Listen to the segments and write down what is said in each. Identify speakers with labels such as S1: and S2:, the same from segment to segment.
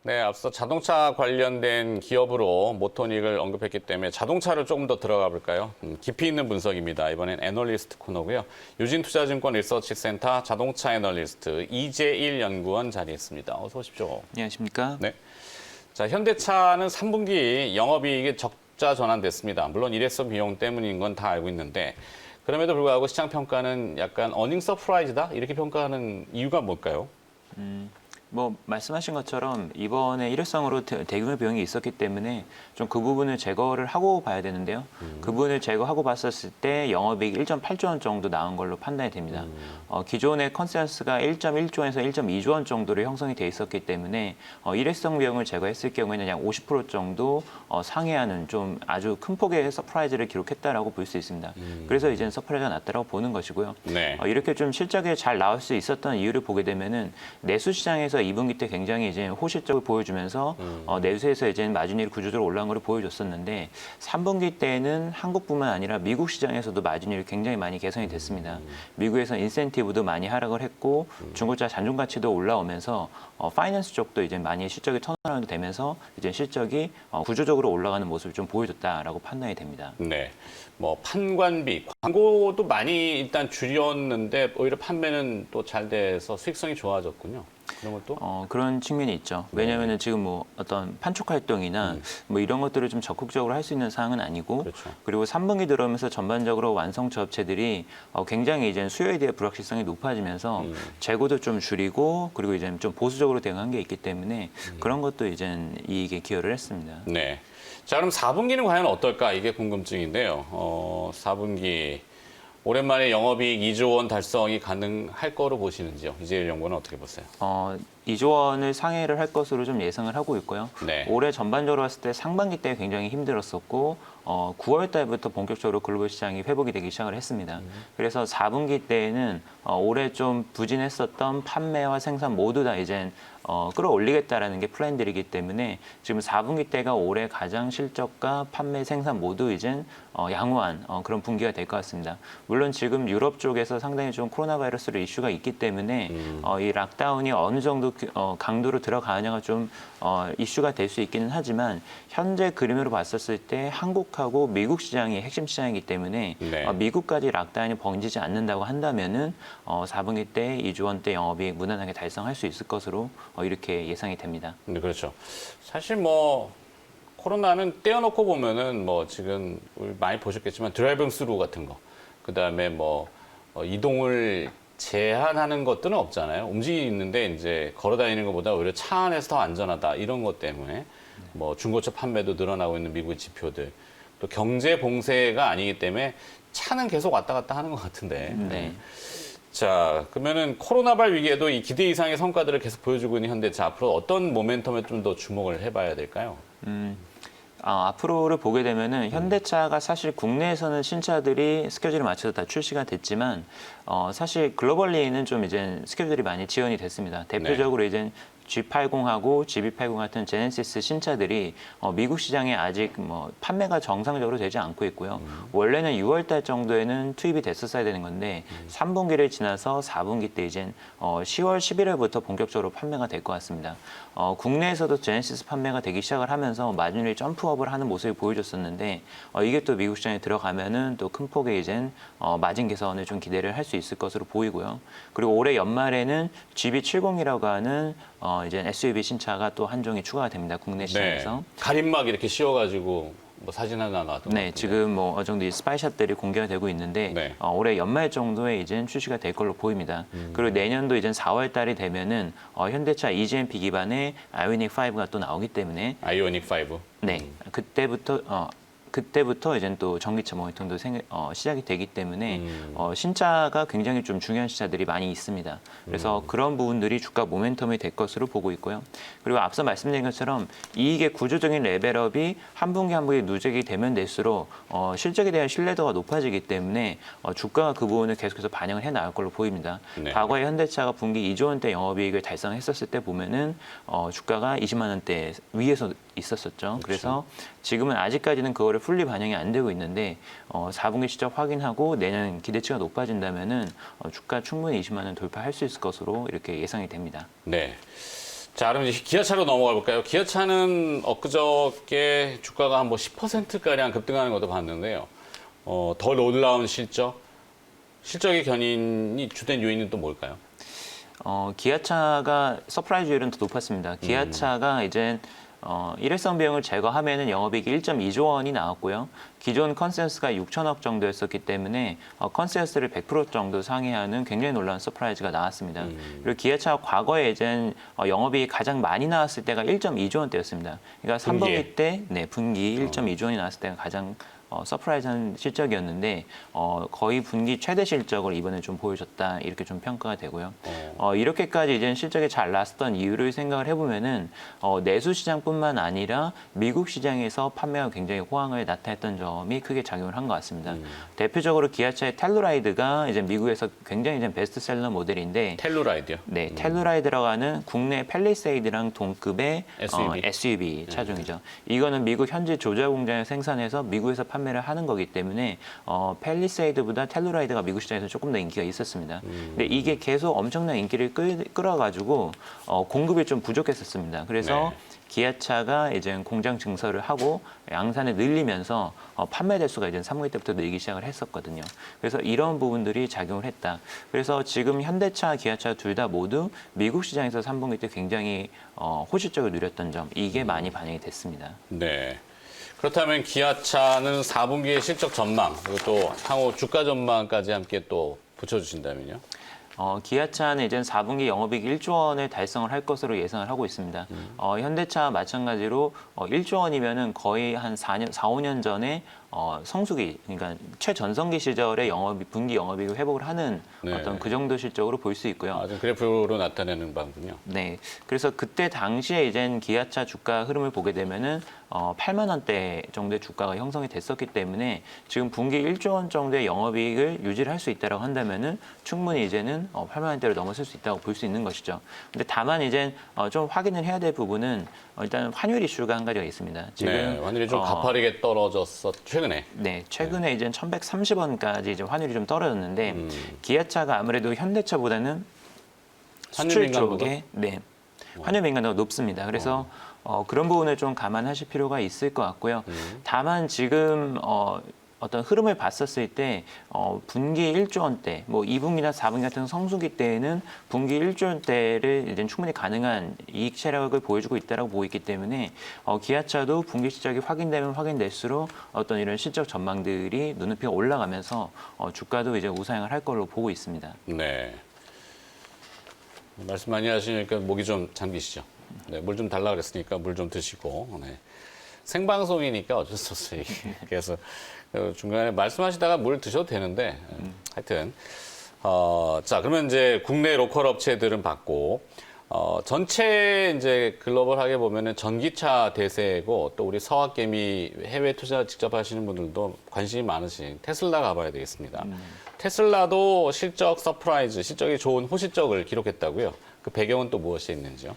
S1: 네, 앞서 자동차 관련된 기업으로 모토닉을 언급했기 때문에 자동차를 조금 더 들어가 볼까요? 깊이 있는 분석입니다. 이번엔 애널리스트 코너고요. 유진투자증권 리서치센터 자동차 애널리스트 이재일 연구원 자리했습니다. 어서 오십시오.
S2: 안녕하십니까?
S1: 네. 자, 현대차는 3분기 영업이익이 적자 전환됐습니다. 물론 일회성 비용 때문인 건 다 알고 있는데 그럼에도 불구하고 시장 평가는 약간 어닝 서프라이즈다 이렇게 평가하는 이유가 뭘까요?
S2: 뭐 말씀하신 것처럼 이번에 일회성으로 대규모 비용이 있었기 때문에 좀 그 부분을 제거를 하고 봐야 되는데요. 그 부분을 제거하고 봤었을 때 영업이익 1.8조 원 정도 나온 걸로 판단이 됩니다. 기존의 컨센서스가 1.1조 원에서 1.2조 원 정도로 형성이 돼 있었기 때문에 일회성 비용을 제거했을 경우에는 약 50% 정도 상회하는 좀 아주 큰 폭의 서프라이즈를 기록했다라고 볼 수 있습니다. 그래서 이제는 서프라이즈가 났다라고 보는 것이고요.
S1: 네.
S2: 이렇게 좀 실적이 잘 나올 수 있었던 이유를 보게 되면은 내수 시장에서 2분기 때 굉장히 이제 호실적을 보여주면서 내수에서 이제 마진율이 구조적으로 올라간 걸 보여줬었는데 3분기 때는 한국뿐만 아니라 미국 시장에서도 마진율이 굉장히 많이 개선이 됐습니다. 미국에서 인센티브도 많이 하락을 했고 중고차 잔존 가치도 올라오면서 파이낸스 쪽도 이제 많이 실적이 턴어라운드 되면서 이제 실적이 구조적으로 올라가는 모습을 좀 보여줬다라고 판단이 됩니다.
S1: 네. 뭐 판관비, 광고도 많이 일단 줄였는데 오히려 판매는 또 잘 돼서 수익성이 좋아졌군요. 그런 것도?
S2: 그런 측면이 있죠. 왜냐하면 지금 뭐 어떤 판촉 활동이나 뭐 이런 것들을 좀 적극적으로 할 수 있는 사항은 아니고,
S1: 그렇죠.
S2: 그리고 3분기 들어오면서 전반적으로 완성차 업체들이 굉장히 이제 수요에 대해 불확실성이 높아지면서 재고도 좀 줄이고, 그리고 이제 좀 보수적으로 대응한 게 있기 때문에 그런 것도 이제 이익에 기여를 했습니다.
S1: 네. 자, 그럼 4분기는 과연 어떨까? 이게 궁금증인데요. 4분기 오랜만에 영업이익 2조 원 달성이 가능할 거로 보시는지요? 이재일 연구원은 어떻게 보세요?
S2: 2조 원을 상회를 할 것으로 좀 예상을 하고 있고요.
S1: 네.
S2: 올해 전반적으로 봤을 때 상반기 때 굉장히 힘들었었고 9월 달부터 본격적으로 글로벌 시장이 회복이 되기 시작을 했습니다. 그래서 4분기 때에는 올해 좀 부진했었던 판매와 생산 모두 다 이제 끌어올리겠다라는 게 플랜들이기 때문에 지금 4분기 때가 올해 가장 실적과 판매 생산 모두 이제 양호한 그런 분기가 될 것 같습니다. 물론 지금 유럽 쪽에서 상당히 좀 코로나 바이러스로 이슈가 있기 때문에 이 락다운이 어느 정도 강도로 들어가느냐가 좀 이슈가 될 수 있기는 하지만 현재 그림으로 봤었을 때 한국하고 미국 시장이 핵심 시장이기 때문에
S1: 네.
S2: 미국까지 락다운이 번지지 않는다고 한다면은 4분기 때 2조 원대 영업이익 무난하게 달성할 수 있을 것으로 이렇게 예상이 됩니다.
S1: 네, 그렇죠. 사실 뭐 코로나는 떼어놓고 보면은 뭐 지금 우리 많이 보셨겠지만 드라이빙 스루 같은 거, 그다음에 뭐 이동을 제한하는 것들은 없잖아요. 움직이는데 이제 걸어 다니는 것보다 오히려 차 안에서 더 안전하다 이런 것 때문에 뭐 중고차 판매도 늘어나고 있는 미국의 지표들, 또 경제 봉쇄가 아니기 때문에 차는 계속 왔다 갔다 하는 것 같은데.
S2: 네.
S1: 자, 그러면은 코로나발 위기에도 이 기대 이상의 성과들을 계속 보여주고 있는 현대차 앞으로 어떤 모멘텀에 좀 더 주목을 해봐야 될까요?
S2: 앞으로를 보게 되면은 현대차가 사실 국내에서는 신차들이 스케줄에 맞춰서 다 출시가 됐지만 사실 글로벌리는 좀 이제 스케줄이 많이 지연이 됐습니다. 대표적으로 이제 G80하고 GB80 같은 제네시스 신차들이 미국 시장에 아직 뭐 판매가 정상적으로 되지 않고 있고요. 원래는 6월 달 정도에는 투입이 됐었어야 되는 건데 3분기를 지나서 4분기 때 이제 10월, 11월부터 본격적으로 판매가 될 것 같습니다. 국내에서도 제네시스 판매가 되기 시작을 하면서 마진율이 점프업을 하는 모습을 보여줬었는데 이게 또 미국 시장에 들어가면은 또 큰 폭의 이제 마진 개선을 좀 기대를 할 수 있을 것으로 보이고요. 그리고 올해 연말에는 GB70이라고 하는 이제 SUV 신차가 또 한 종이 추가가 됩니다. 국내 시장에서.
S1: 네. 가림막 이렇게 씌워가지고 뭐 사진 하나 나왔던 것
S2: 네,
S1: 같은데.
S2: 지금 뭐 어느 정도 이 스파이샷들이 공개가 되고 있는데
S1: 네.
S2: 올해 연말 정도에 이제 출시가 될 걸로 보입니다. 그리고 내년도 이제 4월 달이 되면은 현대차 EGMP 기반의 아이오닉 5가 또 나오기 때문에
S1: 아이오닉 5.
S2: 네, 그때부터 이제 또 전기차 모니터도 시작이 되기 때문에 신차가 굉장히 좀 중요한 신차들이 많이 있습니다. 그래서 그런 부분들이 주가 모멘텀이 될 것으로 보고 있고요. 그리고 앞서 말씀드린 것처럼 이익의 구조적인 레벨업이 한 분기 한 분기 누적이 되면 될수록 실적에 대한 신뢰도가 높아지기 때문에 주가가 그 부분을 계속해서 반영을 해 나갈 걸로 보입니다.
S1: 네.
S2: 과거에 현대차가 분기 2조 원대 영업이익을 달성했었을 때 보면은 주가가 20만 원대 위에서 있었었죠. 그래서 지금은 아직까지는 그거를 풀리 반영이 안 되고 있는데 4분기 실적 확인하고 내년 기대치가 높아진다면은 주가 충분히 20만 원 돌파할 수 있을 것으로 이렇게 예상이 됩니다.
S1: 네. 자, 그럼 이제 기아차로 넘어가 볼까요? 기아차는 엊그저께 주가가 한 뭐 10%가량 급등하는 것도 봤는데요. 더 놀라운 실적의 견인이 주된 요인은 또 뭘까요?
S2: 기아차가 서프라이즈율은 더 높았습니다. 기아차가 이제 일회성 비용을 제거하면은 영업이익이 1.2조 원이 나왔고요. 기존 컨센서스가 6천억 정도였었기 때문에 컨센서스를 100% 정도 상회하는 굉장히 놀라운 서프라이즈가 나왔습니다. 그리고 기아차 과거에 이제 영업이익이 가장 많이 나왔을 때가 1.2조 원대였습니다. 그러니까
S1: 분기에?
S2: 3분기 때 분기 1.2조 원이 나왔을 때가 가장 서프라이즈한 실적이었는데 거의 분기 최대 실적을 이번에 좀 보여줬다 이렇게 좀 평가가 되고요. 이렇게까지 이제 실적이 잘 나왔던 이유를 생각을 해보면은 내수 시장뿐만 아니라 미국 시장에서 판매가 굉장히 호황을 나타냈던 점이 크게 작용을 한 것 같습니다. 대표적으로 기아차의 텔루라이드가 이제 미국에서 굉장히 이제 베스트셀러 모델인데
S1: 텔루라이드요?
S2: 네, 텔루라이드라고 하는 국내 펠리세이드랑 동급의
S1: SUV.
S2: SUV 차종이죠. 이거는 미국 현지 조자 공장에 생산해서 미국에서 판매를 하는 거기 때문에 펠리세이드보다 텔루라이드가 미국 시장에서 조금 더 인기가 있었습니다. 근데 이게 계속 엄청난 인기를 끌어가지고 공급이 좀 부족했었습니다. 그래서
S1: 네.
S2: 기아차가 이제 공장 증설을 하고 양산을 늘리면서 판매 대수가 이제 3분기 때부터 늘기 시작을 했었거든요. 그래서 이런 부분들이 작용을 했다. 그래서 지금 현대차, 기아차 둘 다 모두 미국 시장에서 3분기 때 굉장히 호실적을 누렸던 점 이게 많이 반영이 됐습니다.
S1: 네. 그렇다면 기아차는 4분기의 실적 전망, 그리고 또 향후 주가 전망까지 함께 또 붙여주신다면요?
S2: 기아차는 이제 4분기 영업이익 1조 원을 달성을 할 것으로 예상을 하고 있습니다. 현대차 마찬가지로 1조 원이면은 거의 한 4, 5년 전에 성수기, 그러니까 최전성기 시절의 분기 영업이익을 회복을 하는
S1: 네.
S2: 어떤 그 정도 실적으로 볼 수 있고요.
S1: 좀 그래프로 나타내는 바군요.
S2: 네. 그래서 그때 당시에 이제 기아차 주가 흐름을 보게 되면은 8만 원대 정도의 주가가 형성이 됐었기 때문에 지금 분기 1조 원 정도의 영업이익을 유지를 할 수 있다라고 한다면은 충분히 이제는 8만 원대를 넘어설 수 있다고 볼 수 있는 것이죠. 근데 다만 이제 좀 확인을 해야 될 부분은 일단 환율 이슈가 한 가지가 있습니다. 지금
S1: 네, 환율이 좀 가파르게 떨어졌어 최근에.
S2: 네, 최근에 이제 1,130원까지 이제 환율이 좀 떨어졌는데 기아차가 아무래도 현대차보다는
S1: 환율
S2: 수출
S1: 민감도가?
S2: 쪽에 환율 민감도가 높습니다. 그래서 그런 부분을 좀 감안하실 필요가 있을 것 같고요. 다만 지금 어떤 흐름을 봤었을 때 분기 1조 원대, 뭐 2분기나 4분기 같은 성수기 때에는 분기 1조 원대를 이제 충분히 가능한 이익 체력을 보여주고 있다라고 보고 있기 때문에 기아차도 분기 실적이 확인되면 확인될수록 어떤 이런 실적 전망들이 눈높이가 올라가면서 주가도 이제 우상향을 할 걸로 보고 있습니다.
S1: 네. 말씀 많이 하시니까 목이 좀 잠기시죠. 네, 물 좀 달라 그랬으니까 물 좀 드시고. 네. 생방송이니까 어쩔 수 없어요. 그래서 중간에 말씀하시다가 물 드셔도 되는데 하여튼 자 그러면 이제 국내 로컬 업체들은 봤고 전체 이제 글로벌하게 보면은 전기차 대세고 또 우리 서학개미 해외 투자 직접 하시는 분들도 관심이 많으신 테슬라 가봐야 되겠습니다. 테슬라도 실적 서프라이즈, 실적이 좋은 호실적을 기록했다고요. 그 배경은 또 무엇이 있는지요?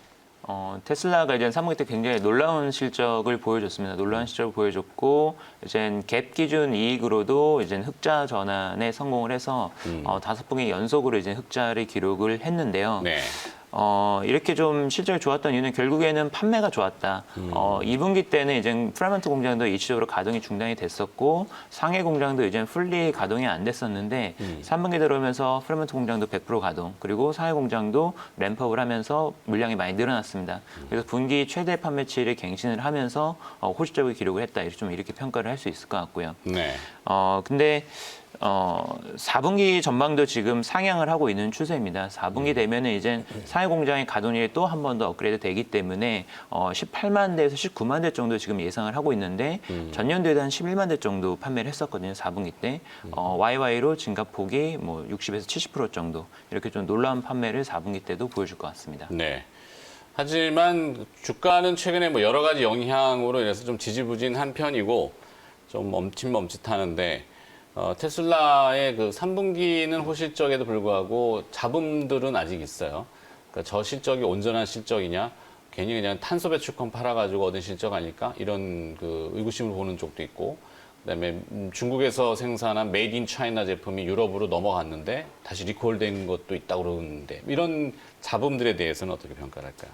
S2: 테슬라가 이제 3분기 때 굉장히 놀라운 실적을 보여줬습니다. 놀라운 실적을 보여줬고, 이제 갭 기준 이익으로도 이제 흑자 전환에 성공을 해서 5분기 연속으로 이제 흑자를 기록을 했는데요.
S1: 네.
S2: 이렇게 좀 실적이 좋았던 이유는 결국에는 판매가 좋았다. 2분기 때는 이제 프라멘트 공장도 일시적으로 가동이 중단이 됐었고 상해 공장도 이제 풀리 가동이 안 됐었는데 3분기 들어오면서 프라멘트 공장도 100% 가동 그리고 상해 공장도 램프업을 하면서 물량이 많이 늘어났습니다. 그래서 분기 최대 판매치를 갱신을 하면서 호실적을 기록을 했다. 이렇게 평가를 할 수 있을 것 같고요.
S1: 네.
S2: 근데 4분기 전망도 지금 상향을 하고 있는 추세입니다. 4분기 되면은 이제 상해 공장의 가동률이 또 한 번 더 업그레이드 되기 때문에 18만 대에서 19만 대 정도 지금 예상을 하고 있는데 전년도에도 한 11만 대 정도 판매를 했었거든요. 4분기 때. YY로 증가폭이 뭐 60에서 70% 정도 이렇게 좀 놀라운 판매를 4분기 때도 보여줄 것 같습니다.
S1: 네. 하지만 주가는 최근에 뭐 여러 가지 영향으로 인해서 좀 지지부진한 편이고 좀 멈칫멈칫하는데 테슬라의 그 3분기는 호실적에도 불구하고 잡음들은 아직 있어요. 그러니까 저 실적이 온전한 실적이냐, 괜히 그냥 탄소 배출권 팔아가지고 얻은 실적 아닐까? 이런 그 의구심을 보는 쪽도 있고, 그다음에 중국에서 생산한 메이드 인 차이나 제품이 유럽으로 넘어갔는데 다시 리콜된 것도 있다고 그러는데 이런 잡음들에 대해서는 어떻게 평가를 할까요?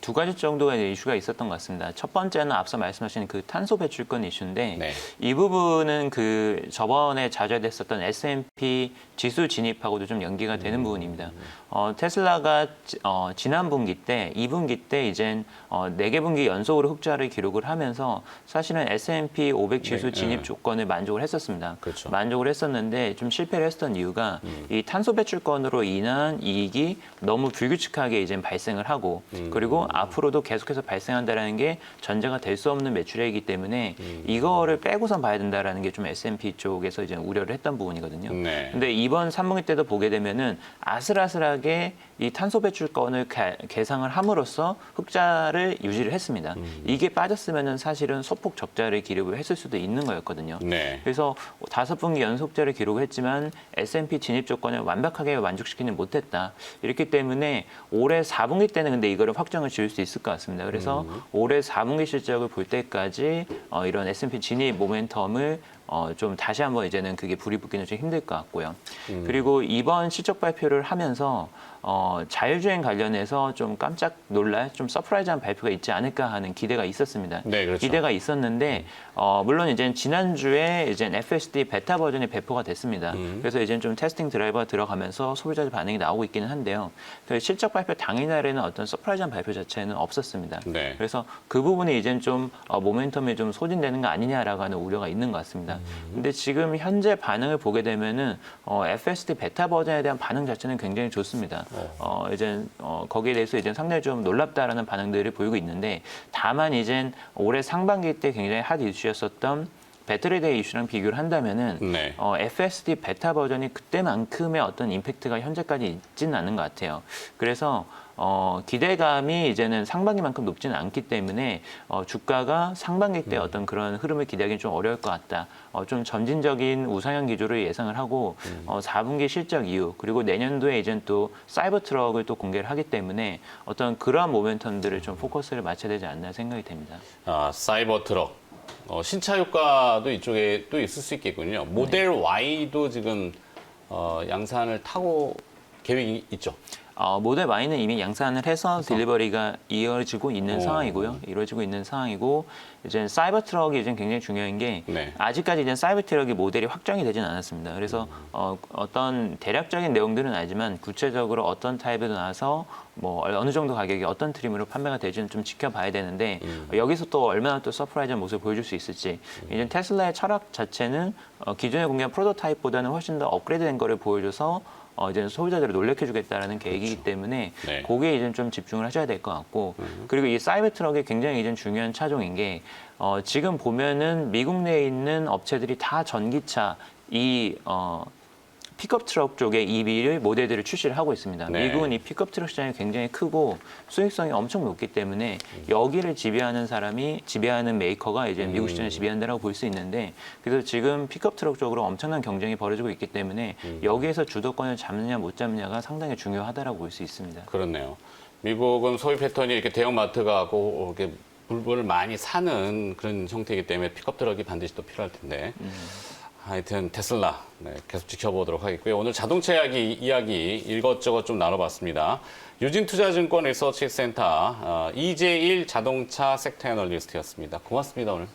S2: 두 가지 정도의 이슈가 있었던 것 같습니다. 첫 번째는 앞서 말씀하신 그 탄소 배출권 이슈인데
S1: 네.
S2: 이 부분은 그 저번에 자제됐었던 S&P 지수 진입하고도 좀 연계가 되는 부분입니다. 테슬라가 지난 분기 때, 2분기 때 이젠 4개 분기 연속으로 흑자를 기록을 하면서 사실은 S&P 500 지수
S1: 네,
S2: 진입
S1: 네.
S2: 조건을 만족을 했었습니다.
S1: 그렇죠.
S2: 만족을 했었는데 좀 실패를 했었던 이유가 이 탄소 배출권으로 인한 이익이 너무 불규칙하게 이제 발생을 하고 그리고 앞으로도 계속해서 발생한다라는 게 전제가 될 수 없는 매출액이기 때문에 이거를 빼고선 봐야 된다라는 게 좀 S&P 쪽에서 이제 우려를 했던 부분이거든요.
S1: 네.
S2: 근데 이번 3분기 때도 보게 되면은 아슬아슬하게 이 탄소 배출권을 계상을 함으로써 흑자를 유지를 했습니다. 이게 빠졌으면은 사실은 소폭 적자를 기록을 했을 수도 있는 거였거든요.
S1: 네.
S2: 그래서 5분기 연속자를 기록을 했지만 S&P 진입 조건을 완벽하게 만족시키는 못했다. 이렇기 때문에 올해 4분기 때는 근데 이거를 확정을 지을 수 있을 것 같습니다. 그래서 올해 4분기 실적을 볼 때까지 이런 S&P 진입 모멘텀을 좀 다시 한번 이제는 그게 불이 붙기는 좀 힘들 것 같고요. 그리고 이번 실적 발표를 하면서 자율주행 관련해서 좀 깜짝 놀랄, 좀 서프라이즈한 발표가 있지 않을까 하는 기대가 있었습니다.
S1: 네, 그렇죠.
S2: 기대가 있었는데 물론 이제 지난주에 이제 FSD 베타 버전이 배포가 됐습니다. 그래서 이제 좀 테스팅 드라이버가 들어가면서 소비자들 반응이 나오고 있기는 한데요. 그 실적 발표 당일날에는 어떤 서프라이즈한 발표 자체는 없었습니다.
S1: 네.
S2: 그래서 그 부분이 이제 좀 모멘텀이 좀 소진되는 거 아니냐라고 하는 우려가 있는 것 같습니다. 근데 지금 현재 반응을 보게 되면은 FSD 베타 버전에 대한 반응 자체는 굉장히 좋습니다. 이제 거기에 대해서 이제 상당히 좀 놀랍다라는 반응들을 보이고 있는데 다만 이제 올해 상반기 때 굉장히 핫 이슈였었던 배터리데이 이슈랑 비교를 한다면은
S1: 네.
S2: FSD 베타 버전이 그때만큼의 어떤 임팩트가 현재까지 있지는 않는 것 같아요. 그래서 기대감이 이제는 상반기만큼 높지는 않기 때문에 주가가 상반기 때 어떤 그런 흐름을 기대하기는 좀 어려울 것 같다. 좀 점진적인 우상향 기조를 예상을 하고 4분기 실적 이후 그리고 내년도에 이제 또 사이버 트럭을 또 공개를 하기 때문에 어떤 그러한 모멘텀들을 좀 포커스를 맞춰야 되지 않나 생각이 됩니다.
S1: 사이버 트럭. 신차 효과도 이쪽에 또 있을 수 있겠군요. 모델 Y도 지금 양산을 타고 계획이 있죠.
S2: 모델 Y는 이미 양산을 해서 딜리버리가 이루어지고 있는 상황이고요. 이루어지고 있는 상황이고 이제 사이버 트럭이 이제 굉장히 중요한 게
S1: 네.
S2: 아직까지 이제 사이버 트럭이 모델이 확정이 되진 않았습니다. 그래서 어떤 대략적인 내용들은 알지만 구체적으로 어떤 타입으로 나와서 뭐 어느 정도 가격이 어떤 트림으로 판매가 될지는 좀 지켜봐야 되는데 여기서 또 얼마나 또 서프라이즈한 모습을 보여줄 수 있을지 이제 테슬라의 철학 자체는 기존에 공개한 프로토타입보다는 훨씬 더 업그레이드된 거를 보여줘서 이제 소비자들을 놀래켜주겠다라는 계획이기 때문에
S1: 네.
S2: 거기에 이제 좀 집중을 하셔야 될 것 같고 그리고 이 사이버 트럭이 굉장히 이제 중요한 차종인 게 지금 보면은 미국 내에 있는 업체들이 다 전기차 픽업 트럭 쪽에 EV를 모델들을 출시를 하고 있습니다.
S1: 네.
S2: 미국은 이 픽업 트럭 시장이 굉장히 크고 수익성이 엄청 높기 때문에 여기를 지배하는 메이커가 이제 미국 시장을 지배한다라고 볼 수 있는데 그래서 지금 픽업 트럭 쪽으로 엄청난 경쟁이 벌어지고 있기 때문에 여기에서 주도권을 잡느냐 못 잡느냐가 상당히 중요하다라고 볼 수 있습니다.
S1: 그렇네요. 미국은 소비 패턴이 이렇게 대형 마트가 하고 이렇게 물건을 많이 사는 그런 형태이기 때문에 픽업 트럭이 반드시 또 필요할 텐데. 하여튼 테슬라 계속 지켜보도록 하겠고요. 오늘 자동차 이야기 이것저것 좀 나눠봤습니다. 유진투자증권 리서치 센터 이재일 자동차 섹터 애널리스트였습니다. 고맙습니다 오늘.